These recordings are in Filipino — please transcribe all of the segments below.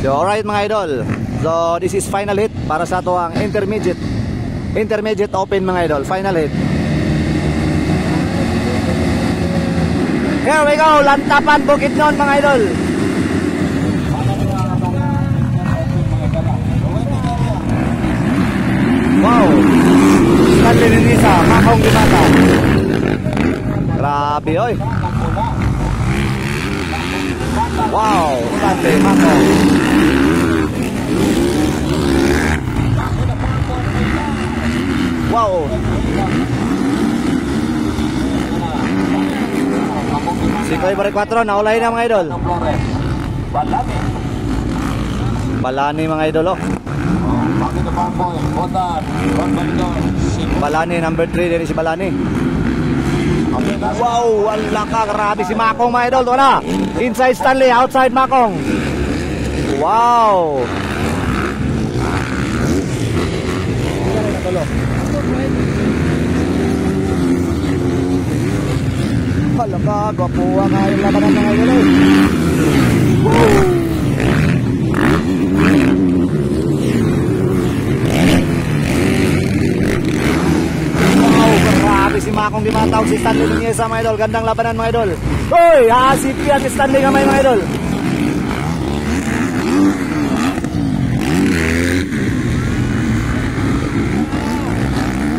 So alright mga idol, so this is final hit para sa ito ang intermediate open mga idol. Final hit. Here we go, Lantapan, Bukidnon mga idol. Wow, Stanley Ninisa, Makong Dimata. Grabe oy. Wow, Stanley, Makong. Wow. Sikoy Bari 4, naulay na mga idol. Balani mga idol oh. Balani number 3 din si Balani. Wow, wala ka, grabe si Makong mga idol. Ito na, inside Stanley, outside Makong. Wow. Wala ka, gwapuha nga yung labanan mga idol eh. Si Makong Dimatawag si Stanley Nuneza mga idol. Gandang labanan mga idol. Uy, hasipian si Stanley kamay mga idol.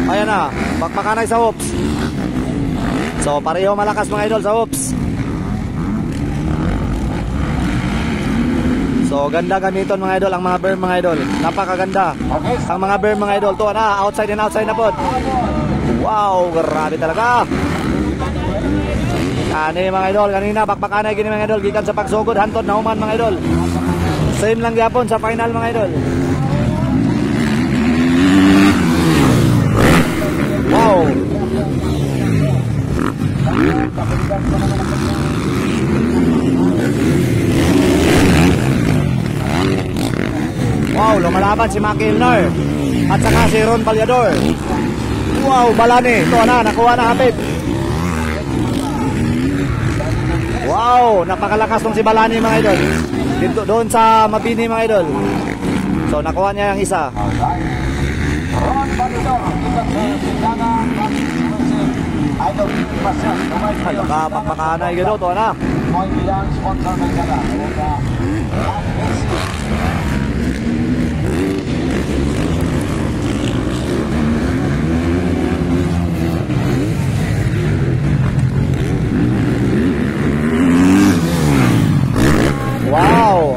Ayan na, bakbakanay sa hoops. So pareho malakas mga idol sa hoops. So ganda gamiton mga idol ang mga berm mga idol. Napakaganda ang mga berm mga idol. Tuwa na, outside and outside na po. Wow, grabe talaga. Kani mga idol, kanina bakbakanay gini mga idol, gikan sa pagsugod hantod na human mga idol. Same lang gyapon sa final mga idol. Wow. Wow, lumalaban si Maki Ilnar at saka si Ron Balyador. Wow, Balani, ito na, nakuha na hapit. Wow, napakalakas tong si Balani mga idol. Dito, doon sa Mabini mga idol. So nakuha niya yung isa. Nakapakpakanay gano'n, ito na. Wow.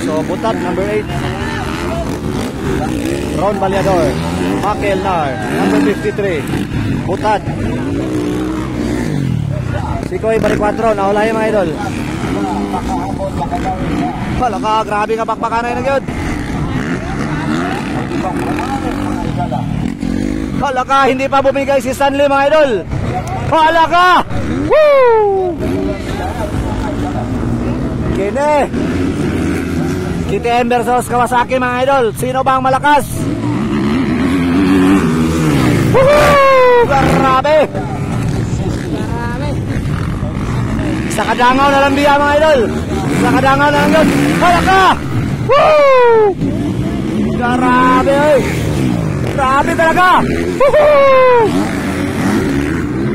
So Butad number 8, Ron Balyador, Maki Ilnar number 53, Butad. Sikoy Bari 4, naulay mga idol. Wala ka, grabe nga bakbakanay na yun. Wala ka, hindi pa bumigay si Stanley mga idol. Wala ka. Woo! Kine KTM versus Kawasaki mga idol. Sino bang malakas? Woohoo! Grabe. Sa kadangaw na lang biya mga idol. Sa kadangaw na lang yun. Wala ka! Woo! Grabe oy. Grabe talaga. Woohoo!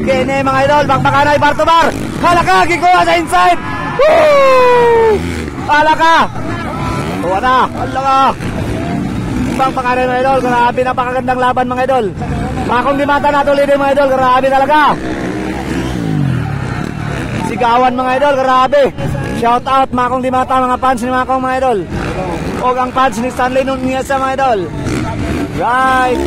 Kine mga idol, bakbakanay bar to bar. Wala ka, gikuha sa inside. Woo! Wala ka. Tuwa na. Wala ka. Bakbakanay mga idol, grabe, napakagandang laban mga idol. Makong Dimata natuloy din mga idol, grabe talaga. Sigawan mga idol, grabe. Shout out Makong Dimata, mga fans ni Makong mga idol. O ang fans ni Stanley Nuneza mga idol. Right.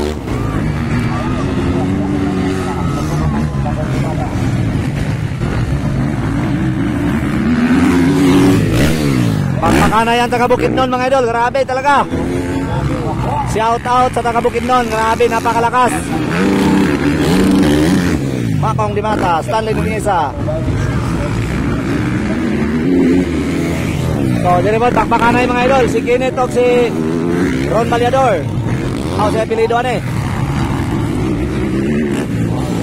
Pagpakana yan taga Bukidnon mga idol, grabe talaga. Shout out sa taga Bukidnon, grabe, napakalakas. Makong Dimata, Stanley Nuneza. So, dili mo, bakbakanay mga idol. Si Kenneth o si Ron Baliador. Ako sa apelido ani.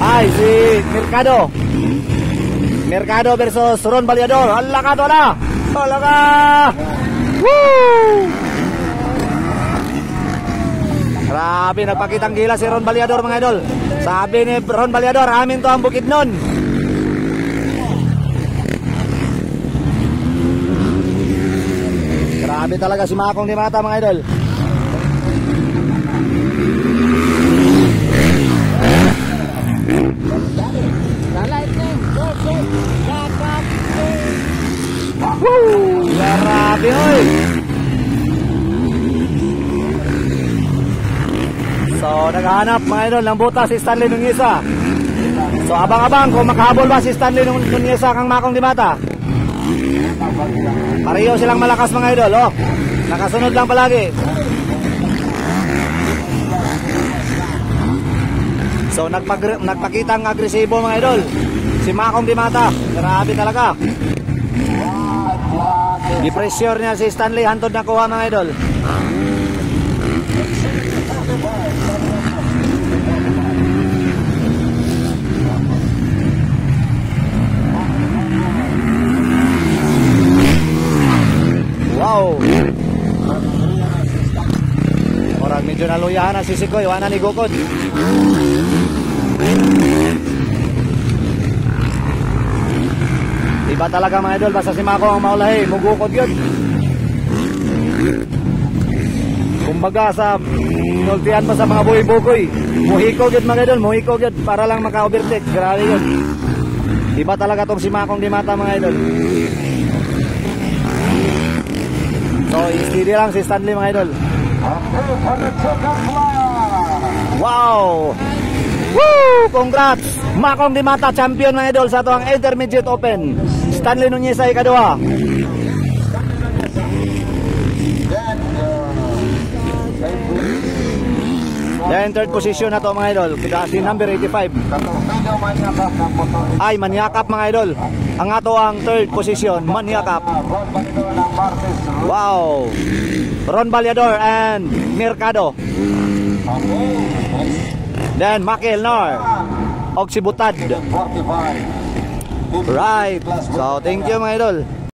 Ay, si Mercado. Mercado versus Ron Baliador. Hala ka to na. Hala ka. Woo! Grabe, nagpakitang gila si Ron Baliador mga idol. Sabi ni Ron Baliador, amin to ang Bukidnon. Grabe talaga si Makong Dimata mga idol. Woo! Grabe oy. So naghahanap mga idol ng butas si Stanley Nungiesa. So abang-abang kung makahabol ba si Stanley Nungiesa kang Makong Dimata. Pareho silang malakas mga idol, oh. Nakasunod lang palagi. So nagpakitang agresibo mga idol si Makong Dimata. Grabe talaga. Di-pressure niya si Stanley, hantod na kuha mga idol. Wow. Orang medyo naluyahan na si Sikoy, wala ni Gukod. Iba talaga mga idol, basta si Mako ang maulahi, mugukod yun. Kumbaga sa nultihan pa sa mga buhay-bukoy, muhikog yun mga idol, muhikog yun para lang maka-overtake. Grabe yun. Iba talaga tong si Makong Dimata mga idol. So, steady lang si Stanley mga idol. Wow! Woo! Congrats! Makong Dimata champion mga idol sa ito ang Intermediate Open. Stanley Nungiesa ikadua. Then third position na to mga idol. Kita si number 85. Ay, Maniakap mga idol. Ang ato ang third position, Maniakap. Wow! Ron Baliador and Mercado. Then Makil Nar og si Butad. Right. So thank you mga idol.